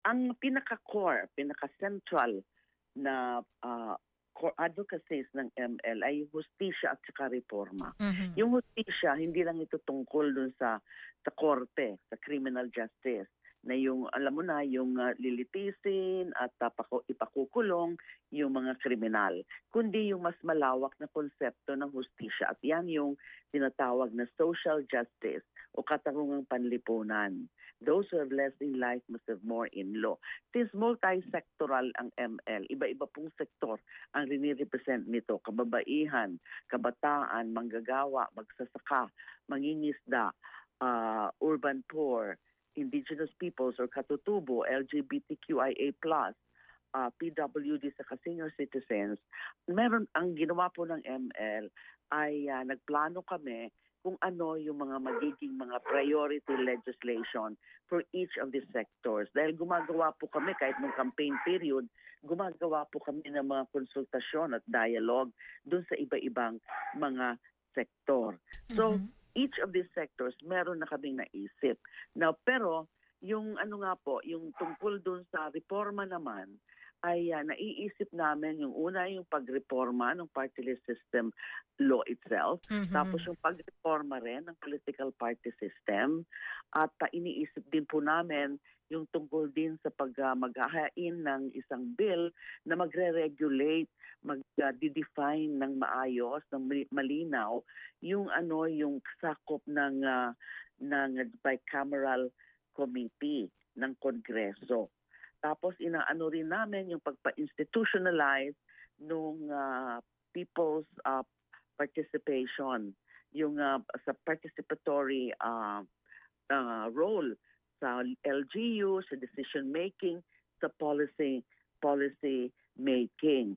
Ang pinaka-core, pinaka-central na core advocacies ng ML ay hustisya at saka reforma. Mhm. Yung hustisya, hindi lang ito tungkol dun sa korte, sa criminal justice, na yung, alam mo na, yung lilitisin at ipakukulong yung mga kriminal, kundi yung mas malawak na konsepto ng hustisya. At yan yung tinatawag na social justice o katarungang panlipunan. Those who have less in life must have more in law. Since multi-sectoral ang ML, iba-iba pong sektor ang rinirepresent nito, kababaihan, kabataan, manggagawa, magsasaka, mangingisda, urban poor, indigenous peoples or katutubo, LGBTQIA+, PWD sa senior citizens. Meron, ang ginawa po ng ML ay nagplano kami kung ano yung mga magiging mga priority legislation for each of these sectors. Dahil gumagawa po kami, kahit nung campaign period, gumagawa po kami ng mga konsultasyon at dialogue dun sa iba-ibang mga sektor. So, Mhm. each of these sectors, meron na kaming naisip. Now, pero, yung ano nga po, yung tungkol dun sa reforma naman, ay naiisip namin yung una yung pagreforma ng party list system law itself, tapos Mhm. yung pagreforma rin ng political party system, at iniisip din po namin yung tungkol din sa maghahain ng isang bill na magre-regulate, mag-define ng maayos, ng malinaw, yung ano, yung sakop ng bicameral committee ng Kongreso. Tapos inaano rin namin yung pagpa-institutionalize nung people's participation, yung sa participatory role sa LGU, sa decision making, sa policy making.